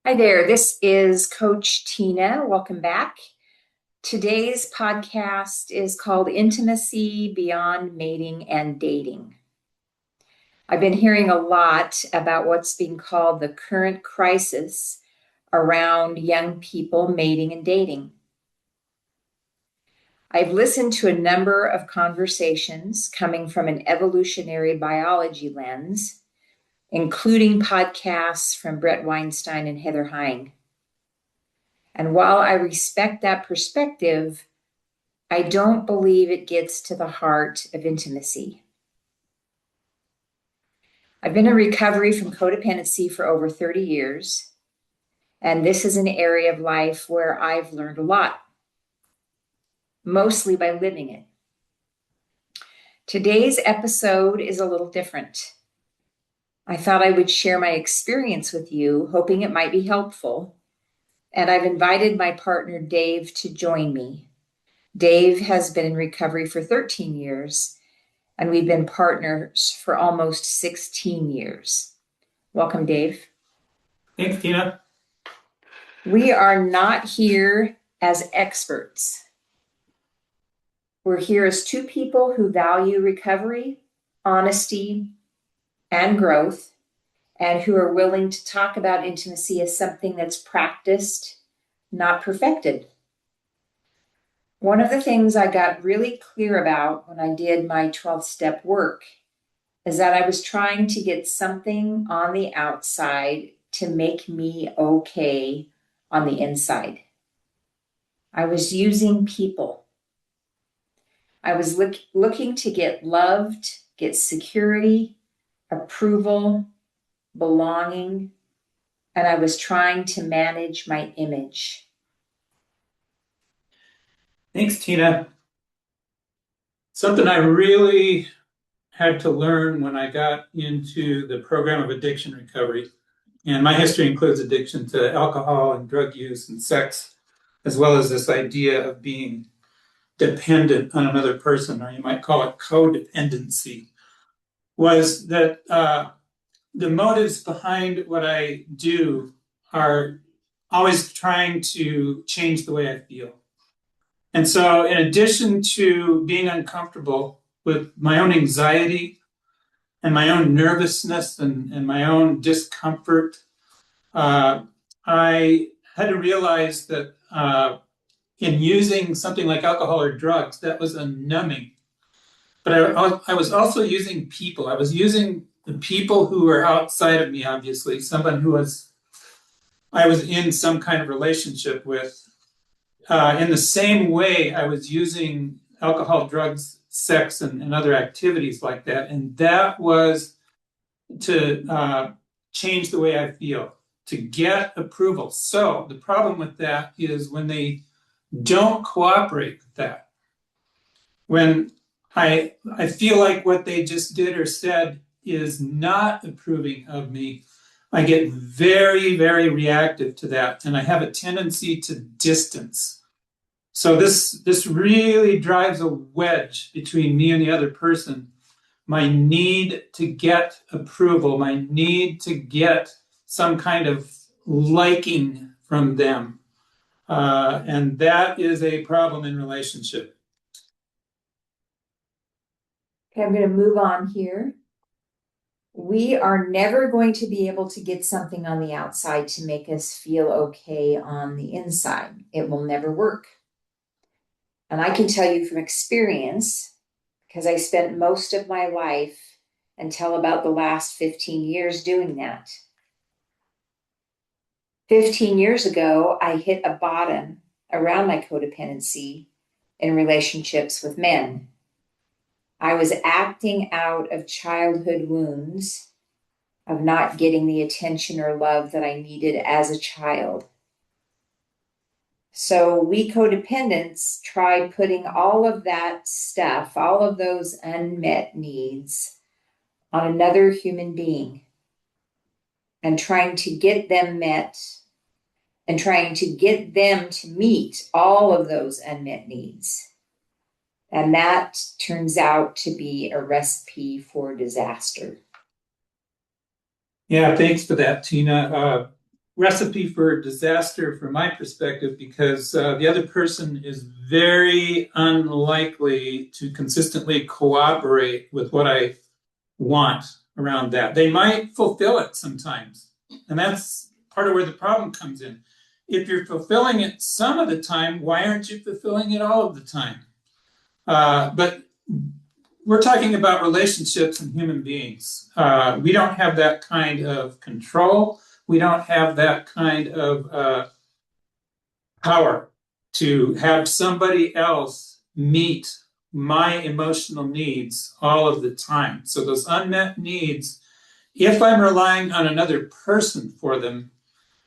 Hi there, this is Coach Tina. Welcome back. Today's podcast is called Intimacy Beyond Mating and Dating. I've been hearing a lot about what's being called the current crisis around young people mating and dating. I've listened to a number of conversations coming from an evolutionary biology lens, including podcasts from Brett Weinstein and Heather Hine. And while I respect that perspective, I don't believe it gets to the heart of intimacy. I've been in recovery from codependency for over 30 years, and this is an area of life where I've learned a lot, mostly by living it. Today's episode is a little different. I thought I would share my experience with you, hoping it might be helpful, and I've invited my partner Dave to join me. Dave has been in recovery for 13 years, and we've been partners for almost 16 years. Welcome, Dave. Thanks, Tina. We are not here as experts. We're here as two people who value recovery, honesty, and growth, and who are willing to talk about intimacy as something that's practiced, not perfected. One of the things I got really clear about when I did my 12-step work is that I was trying to get something on the outside to make me okay on the inside. I was using people. I was looking to get loved, get security, approval, belonging, and I was trying to manage my image. Thanks, Tina. Something I really had to learn when I got into the program of addiction recovery, and my history includes addiction to alcohol and drug use and sex, as well as this idea of being dependent on another person, or you might call it codependency, was that the motives behind what I do are always trying to change the way I feel. And so, in addition to being uncomfortable with my own anxiety and my own nervousness and my own discomfort, I had to realize that in using something like alcohol or drugs, that was a numbing. But I was also using people. I was using the people who were outside of me, obviously, someone who I was in some kind of relationship with. In the same way, I was using alcohol, drugs, sex, and other activities like that. And that was to change the way I feel, to get approval. So the problem with that is when they don't cooperate with that, when I feel like what they just did or said is not approving of me, I get very, very reactive to that. And I have a tendency to distance. So this really drives a wedge between me and the other person. My need to get approval, my need to get some kind of liking from them. And that is a problem in relationship. Okay, I'm going to move on here. We are never going to be able to get something on the outside to make us feel okay on the inside. It will never work. And I can tell you from experience, because I spent most of my life until about the last 15 years doing that. 15 years ago, I hit a bottom around my codependency in relationships with men. I was acting out of childhood wounds of not getting the attention or love that I needed as a child. So we codependents tried putting all of that stuff, all of those unmet needs on another human being and trying to get them met and trying to get them to meet all of those unmet needs. And that turns out to be a recipe for disaster. Yeah, thanks for that, Tina. recipe for disaster from my perspective, because the other person is very unlikely to consistently cooperate with what I want around that. They might fulfill it sometimes, and that's part of where the problem comes in. If you're fulfilling it some of the time, why aren't you fulfilling it all of the time? But we're talking about relationships and human beings. We don't have that kind of control. We don't have that kind of power to have somebody else meet my emotional needs all of the time. So those unmet needs, if I'm relying on another person for them,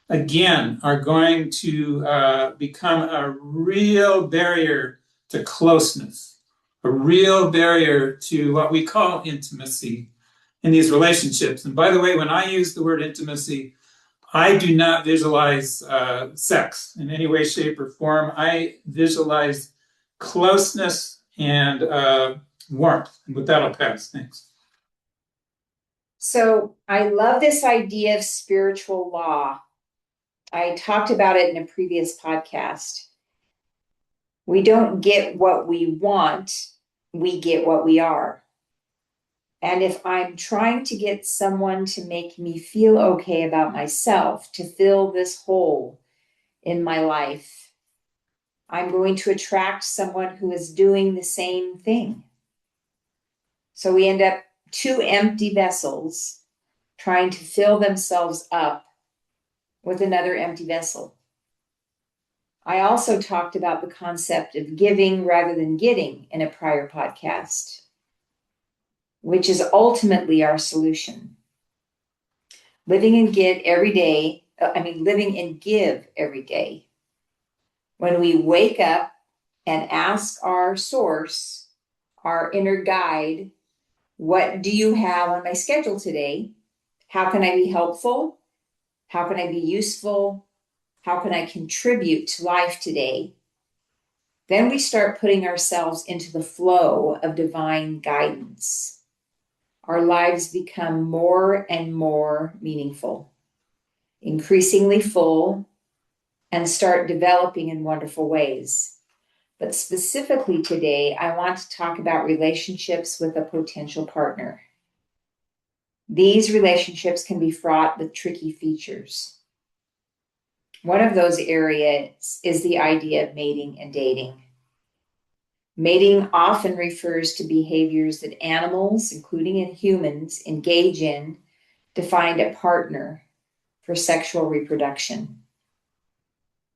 again, are going to become a real barrier to closeness, a real barrier to what we call intimacy in these relationships. And by the way, when I use the word intimacy, I do not visualize sex in any way, shape, or form. I visualize closeness and warmth. And with that, I'll pass. Thanks. So I love this idea of spiritual law. I talked about it in a previous podcast. We don't get what we want, we get what we are. And if I'm trying to get someone to make me feel okay about myself, to fill this hole in my life, I'm going to attract someone who is doing the same thing. So we end up two empty vessels trying to fill themselves up with another empty vessel. I also talked about the concept of giving rather than getting in a prior podcast, which is ultimately our solution. Living and give every day. When we wake up and ask our source, our inner guide, what do you have on my schedule today? How can I be helpful? How can I be useful? How can I contribute to life today? Then we start putting ourselves into the flow of divine guidance. Our lives become more and more meaningful, increasingly full, and start developing in wonderful ways. But specifically today, I want to talk about relationships with a potential partner. These relationships can be fraught with tricky features. One of those areas is the idea of mating and dating. Mating often refers to behaviors that animals, including in humans, engage in to find a partner for sexual reproduction.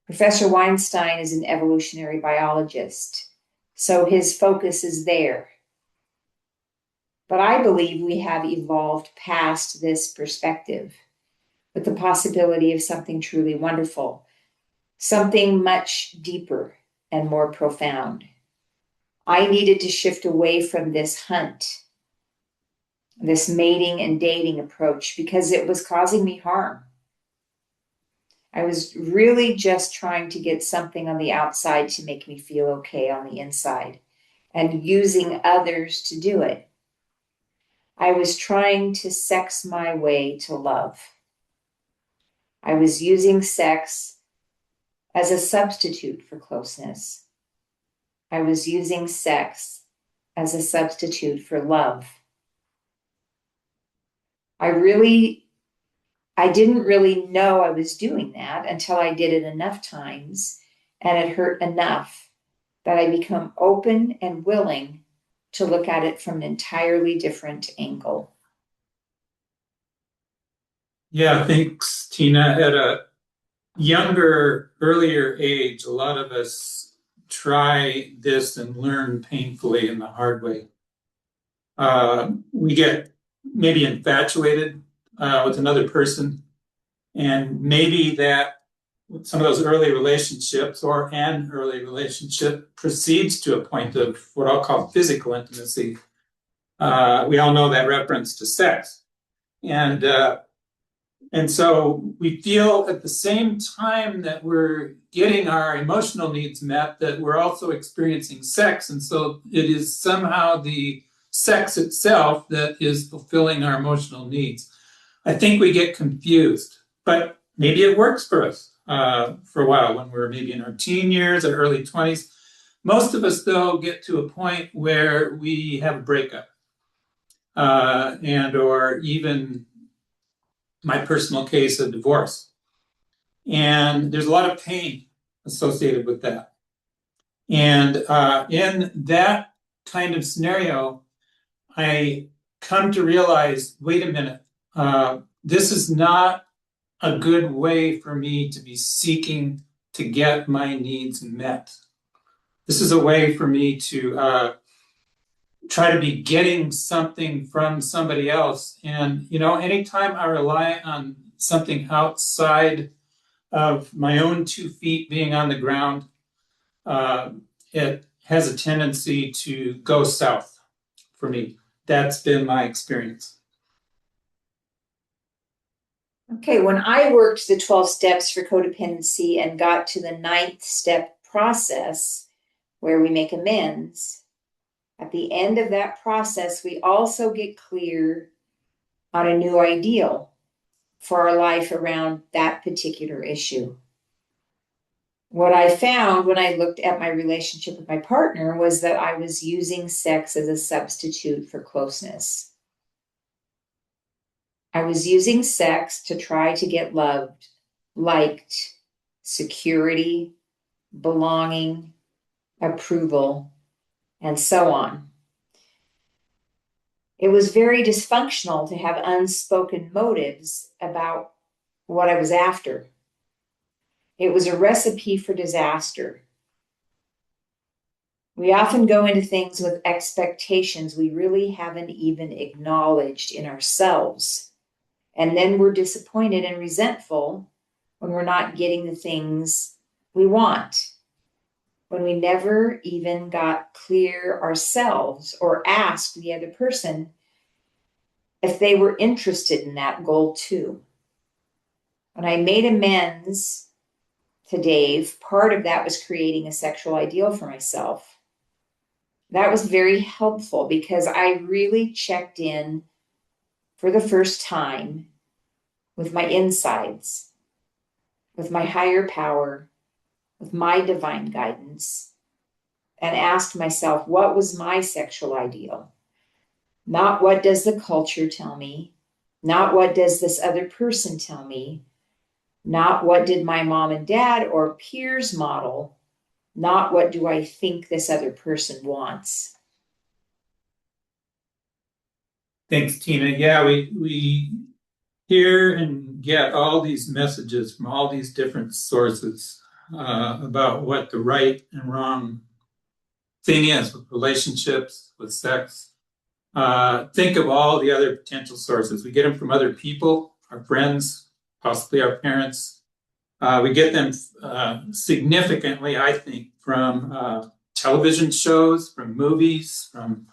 Professor Weinstein is an evolutionary biologist, so his focus is there. But I believe we have evolved past this perspective with the possibility of something truly wonderful, something much deeper and more profound. I needed to shift away from this hunt, this mating and dating approach, because it was causing me harm. I was really just trying to get something on the outside to make me feel okay on the inside and using others to do it. I was trying to sex my way to love. I was using sex as a substitute for closeness. I was using sex as a substitute for love. I didn't really know I was doing that until I did it enough times and it hurt enough that I become open and willing to look at it from an entirely different angle. Yeah, thanks, Tina. At a younger, earlier age, a lot of us try this and learn painfully in the hard way. We get maybe infatuated with another person, and maybe that some of those early relationships or an early relationship proceeds to a point of what I'll call physical intimacy. We all know that reference to sex. And so we feel at the same time that we're getting our emotional needs met, that we're also experiencing sex. And so it is somehow the sex itself that is fulfilling our emotional needs. I think we get confused. But maybe it works for us for a while when we're maybe in our teen years or early 20s. Most of us, though, get to a point where we have a breakup, and or even my personal case, a divorce. And there's a lot of pain associated with that. And in that kind of scenario, I come to realize, wait a minute, this is not a good way for me to be seeking to get my needs met. This is a way for me to try to be getting something from somebody else. And, anytime I rely on something outside of my own 2 feet being on the ground, it has a tendency to go south for me. That's been my experience. Okay, when I worked the 12 steps for codependency and got to the 9th step process where we make amends, at the end of that process, we also get clear on a new ideal for our life around that particular issue. What I found when I looked at my relationship with my partner was that I was using sex as a substitute for closeness. I was using sex to try to get loved, liked, security, belonging, approval, and so on. It was very dysfunctional to have unspoken motives about what I was after. It was a recipe for disaster. We often go into things with expectations we really haven't even acknowledged in ourselves. And then we're disappointed and resentful when we're not getting the things we want, when we never even got clear ourselves or asked the other person if they were interested in that goal too. When I made amends to Dave, part of that was creating a sexual ideal for myself. That was very helpful because I really checked in for the first time with my insides, with my higher power, with my divine guidance, and asked myself, what was my sexual ideal? Not what does the culture tell me, not what does this other person tell me, not what did my mom and dad or peers model, not what do I think this other person wants. Thanks, Tina. Yeah, we hear and get all these messages from all these different sources about what the right and wrong thing is with relationships, with sex. Think of all the other potential sources. We get them from other people, our friends, possibly our parents. We get them significantly, I think, from television shows, from movies, from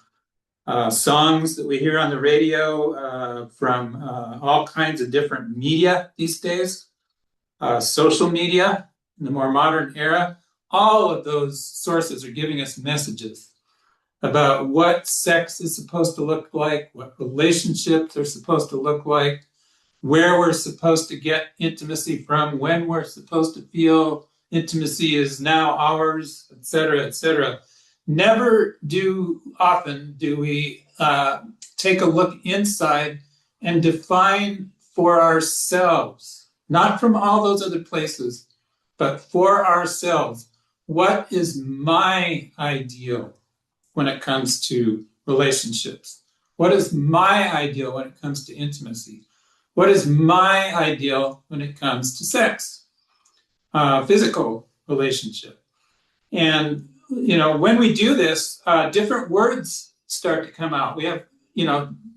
songs that we hear on the radio, from all kinds of different media these days, social media in the more modern era. All of those sources are giving us messages about what sex is supposed to look like, what relationships are supposed to look like, where we're supposed to get intimacy from, when we're supposed to feel intimacy is now ours, et cetera, et cetera. Never often do we take a look inside and define for ourselves, not from all those other places, but for ourselves, what is my ideal when it comes to relationships? What is my ideal when it comes to intimacy? What is my ideal when it comes to sex, physical relationship? And, when we do this, different words start to come out. We have,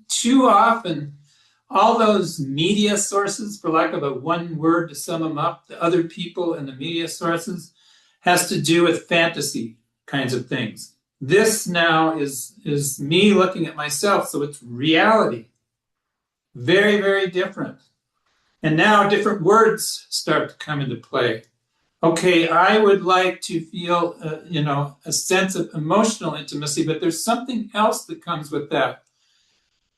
too often, all those media sources, for lack of a one word to sum them up, the other people and the media sources, has to do with fantasy kinds of things. This now is me looking at myself, so it's reality. Very, very different. And now different words start to come into play. Okay, I would like to feel, a sense of emotional intimacy, but there's something else that comes with that.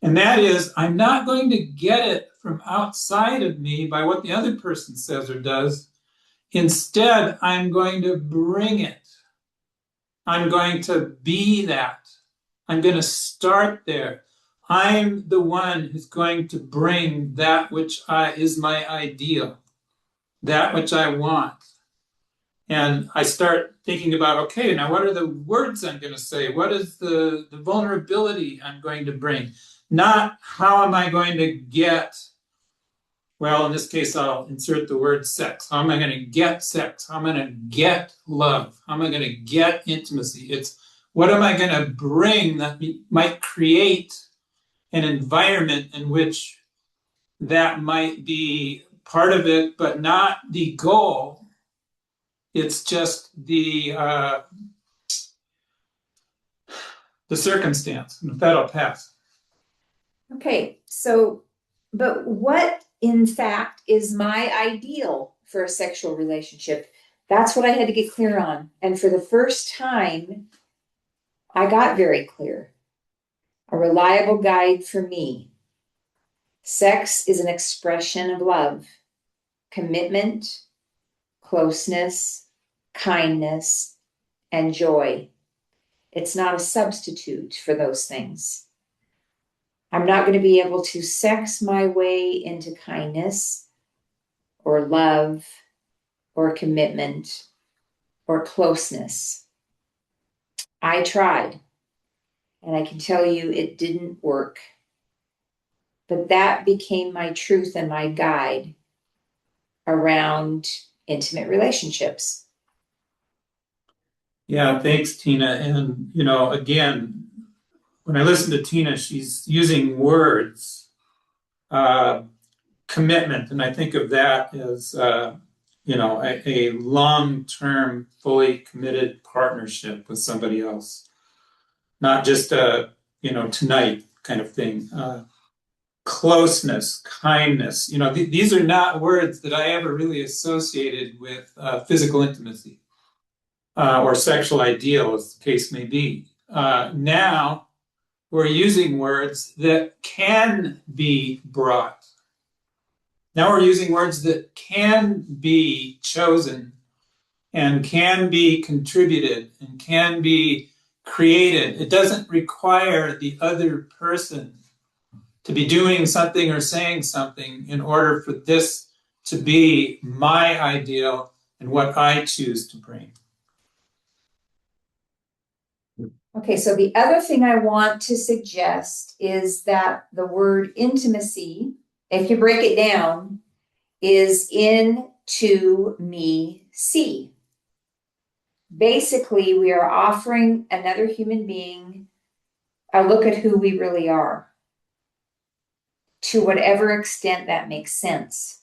And that is, I'm not going to get it from outside of me by what the other person says or does. Instead, I'm going to bring it. I'm going to be that. I'm going to start there. I'm the one who's going to bring that which is my ideal, that which I want. And I start thinking about, okay, now what are the words I'm going to say? What is the vulnerability I'm going to bring? Not how am I going to get, well, in this case, I'll insert the word sex. How am I going to get sex? How am I going to get love? How am I going to get intimacy? It's what am I going to bring that might create an environment in which that might be part of it, but not the goal. It's just the circumstance. And with that, I'll pass. Okay, so, but what in fact is my ideal for a sexual relationship? That's what I had to get clear on. And for the first time, I got very clear. A reliable guide for me. Sex is an expression of love, commitment, closeness, kindness, and joy. It's not a substitute for those things. I'm not going to be able to sex my way into kindness or love or commitment or closeness. I tried, and I can tell you it didn't work. But that became my truth and my guide around intimate relationships. Yeah, thanks, Tina. And, again, when I listen to Tina, she's using words, uh, commitment, and I think of that as, a long-term, fully committed partnership with somebody else, not just a, tonight kind of thing. Closeness, kindness, these are not words that I ever really associated with physical intimacy or sexual ideal, as the case may be. Now we're using words that can be brought. Now we're using words that can be chosen and can be contributed and can be created. It doesn't require the other person to be doing something or saying something in order for this to be my ideal and what I choose to bring. Okay, so the other thing I want to suggest is that the word intimacy, if you break it down, is in to me see. Basically, we are offering another human being a look at who we really are, to whatever extent that makes sense.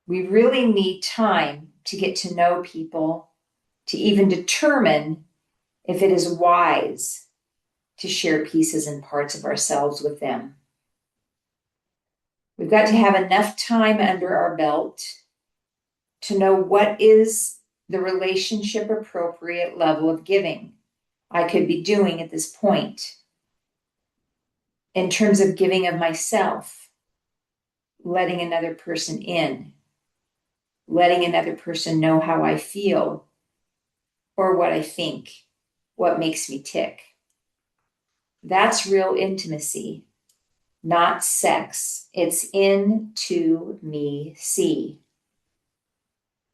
We really need time to get to know people, to even determine if it is wise to share pieces and parts of ourselves with them. We've got to have enough time under our belt to know what is the relationship appropriate level of giving I could be doing at this point in terms of giving of myself, letting another person in, letting another person know how I feel or what I think, what makes me tick. That's real intimacy, not sex. It's in to me see.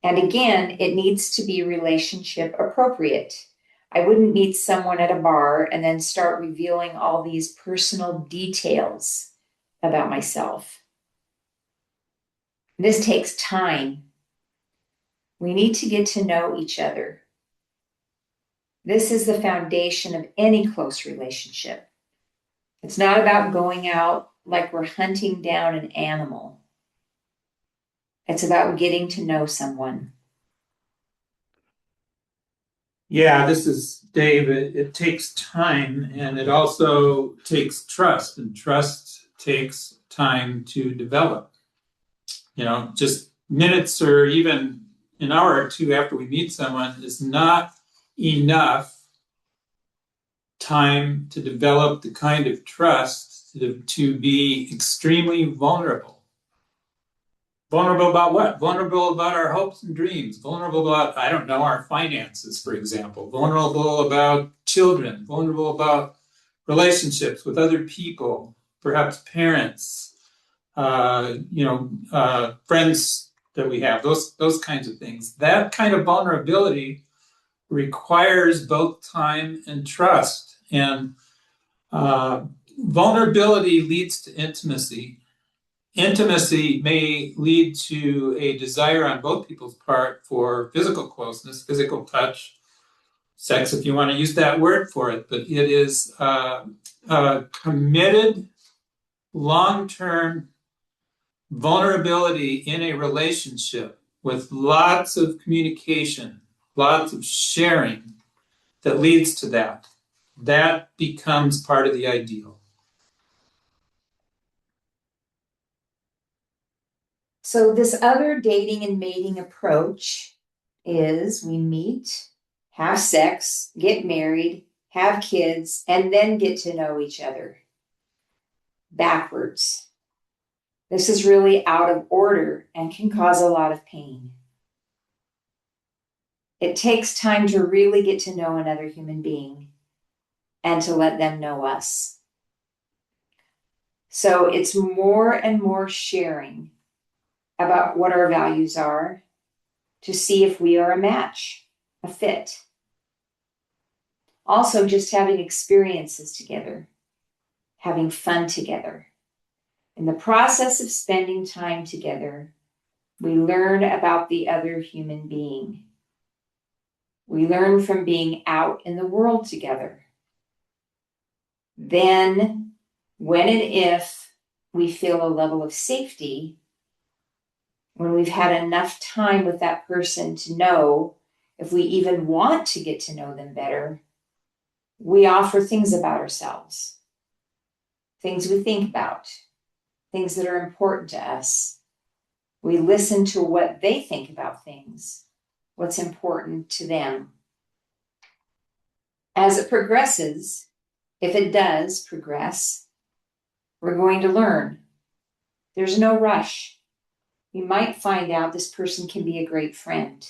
And again, it needs to be relationship appropriate. I wouldn't meet someone at a bar and then start revealing all these personal details about myself. This takes time. We need to get to know each other. This is the foundation of any close relationship. It's not about going out like we're hunting down an animal. It's about getting to know someone. Yeah, this is Dave. It takes time and it also takes trust, and trust takes time to develop. Just minutes or even an hour or two after we meet someone is not enough time to develop the kind of trust to be extremely vulnerable. Vulnerable about what? Vulnerable about our hopes and dreams. Vulnerable about, I don't know, our finances, for example. Vulnerable about children. Vulnerable about relationships with other people, perhaps parents, friends that we have, those kinds of things. That kind of vulnerability requires both time and trust. And vulnerability leads to intimacy. Intimacy may lead to a desire on both people's part for physical closeness, physical touch, sex, if you want to use that word for it. But it is a committed, long-term vulnerability in a relationship with lots of communication, lots of sharing that leads to that. That becomes part of the ideal. So this other dating and mating approach is we meet, have sex, get married, have kids, and then get to know each other. Backwards. This is really out of order and can cause a lot of pain. It takes time to really get to know another human being and to let them know us. So it's more and more sharing about what our values are to see if we are a match, a fit. Also, just having experiences together, having fun together. In the process of spending time together, we learn about the other human being. We learn from being out in the world together. Then, when and if we feel a level of safety, when we've had enough time with that person to know if we even want to get to know them better, we offer things about ourselves, things we think about, things that are important to us. We listen to what they think about things, what's important to them. As it progresses, if it does progress, we're going to learn. There's no rush. We might find out this person can be a great friend.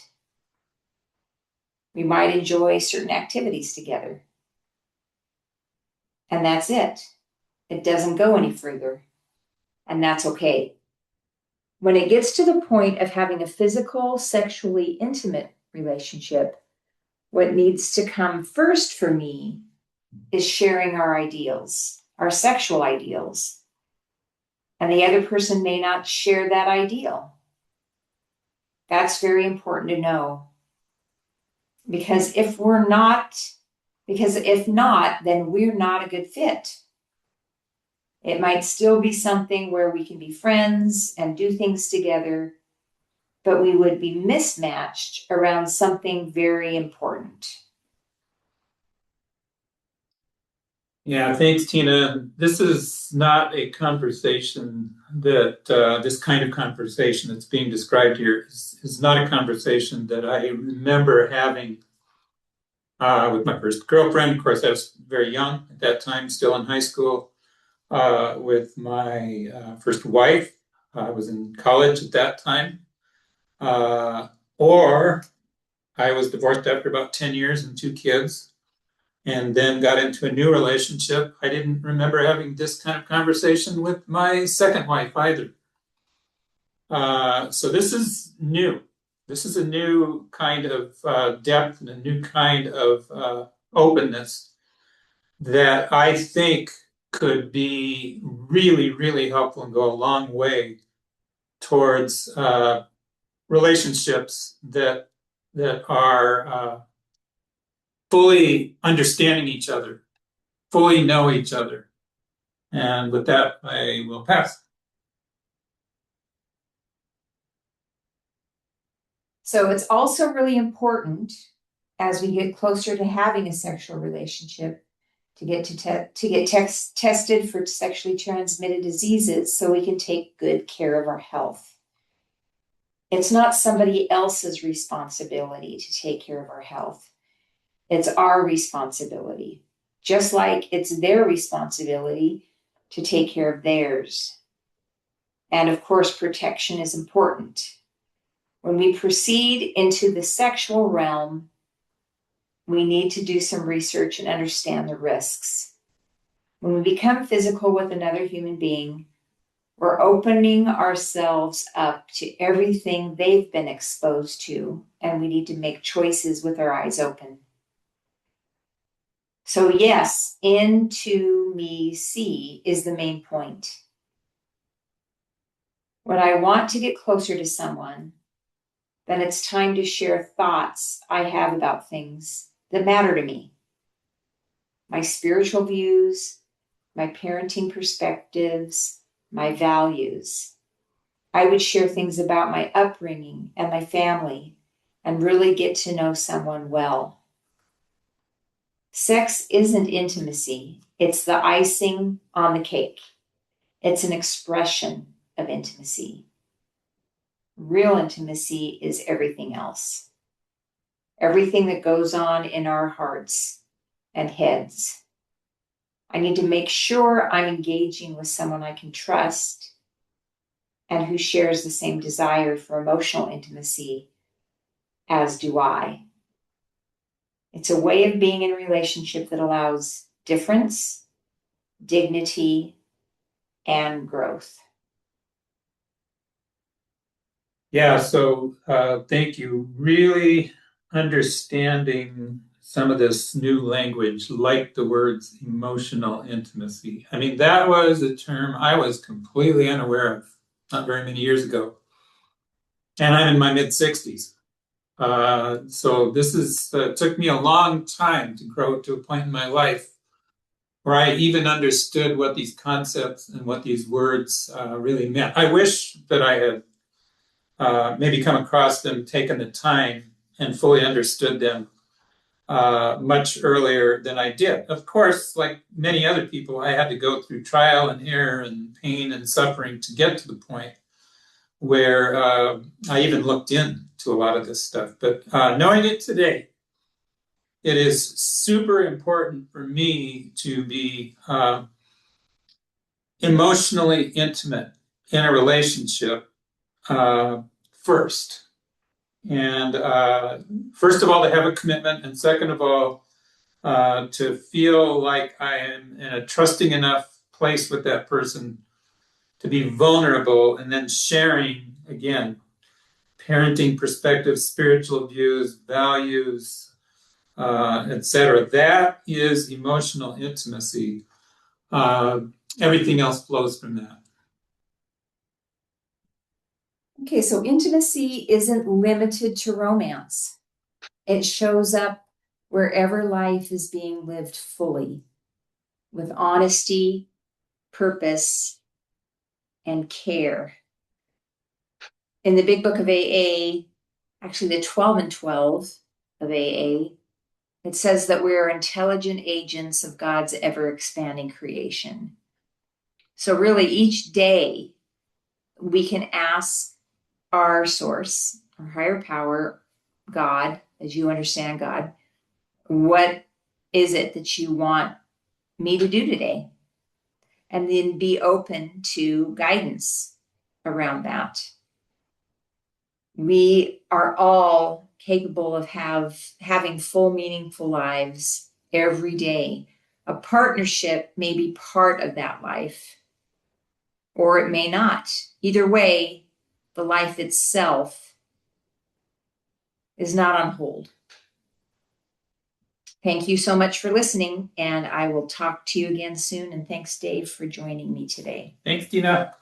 We might enjoy certain activities together. And that's it. It doesn't go any further. And that's okay. When it gets to the point of having a physical, sexually intimate relationship, what needs to come first for me is sharing our ideals, our sexual ideals. And the other person may not share that ideal. That's very important to know. Because if not, then we're not a good fit. It might still be something where we can be friends and do things together, but we would be mismatched around something very important. Yeah, thanks, Tina. This is not a conversation this kind of conversation that's being described here is not a conversation that I remember having with my first girlfriend. Of course, I was very young at that time, still in high school. With my first wife, I was in college at that time. Or I was divorced after about 10 years and two kids, and then got into a new relationship. I didn't remember having this kind of conversation with my second wife either. So this is new. This is a new kind of depth and a new kind of openness that I think could be really, really helpful and go a long way towards relationships that are fully understanding each other, fully know each other. And with that, I will pass. So it's also really important as we get closer to having a sexual relationship to get tested for sexually transmitted diseases so we can take good care of our health. It's not somebody else's responsibility to take care of our health. It's our responsibility just like it's their responsibility to take care of theirs. And of course, protection is important. When we proceed into the sexual realm, we need to do some research and understand the risks. When we become physical with another human being, we're opening ourselves up to everything they've been exposed to, and we need to make choices with our eyes open. So yes, into me see is the main point. When I want to get closer to someone, then it's time to share thoughts I have about things that matter to me. My spiritual views, my parenting perspectives, my values. I would share things about my upbringing and my family and really get to know someone well. Sex isn't intimacy. It's the icing on the cake. It's an expression of intimacy. Real intimacy is everything else. Everything that goes on in our hearts and heads. I need to make sure I'm engaging with someone I can trust and who shares the same desire for emotional intimacy as do I. It's a way of being in a relationship that allows difference, dignity, and growth. Yeah, so thank you. Really understanding some of this new language, like the words emotional intimacy. I mean, that was a term I was completely unaware of not very many years ago. And I'm in my mid 60s. So this is took me a long time to grow to a point in my life where I even understood what these concepts and what these words really meant. I wish that I had maybe come across them, taken the time, and fully understood them much earlier than I did. Of course, like many other people, I had to go through trial and error and pain and suffering to get to the point where I even looked into a lot of this stuff. But knowing it today, it is super important for me to be emotionally intimate in a relationship first. And first of all, to have a commitment, and second of all, to feel like I am in a trusting enough place with that person to be vulnerable, and then sharing again parenting perspectives, spiritual views, values, etc. That is emotional intimacy. Everything else flows from that. Okay, so intimacy isn't limited to romance. It shows up wherever life is being lived fully, with honesty, purpose, and care. In the Big Book of AA, actually the 12 and 12 of AA, it says that we are intelligent agents of God's ever-expanding creation. So really each day we can ask our source, our higher power, God, as you understand God, what is it that you want me to do today? And then be open to guidance around that. We are all capable of having full, meaningful lives every day. A partnership may be part of that life, or it may not. Either way, the life itself is not on hold. Thank you so much for listening, and I will talk to you again soon. And thanks, Dave, for joining me today. Thanks, Tina.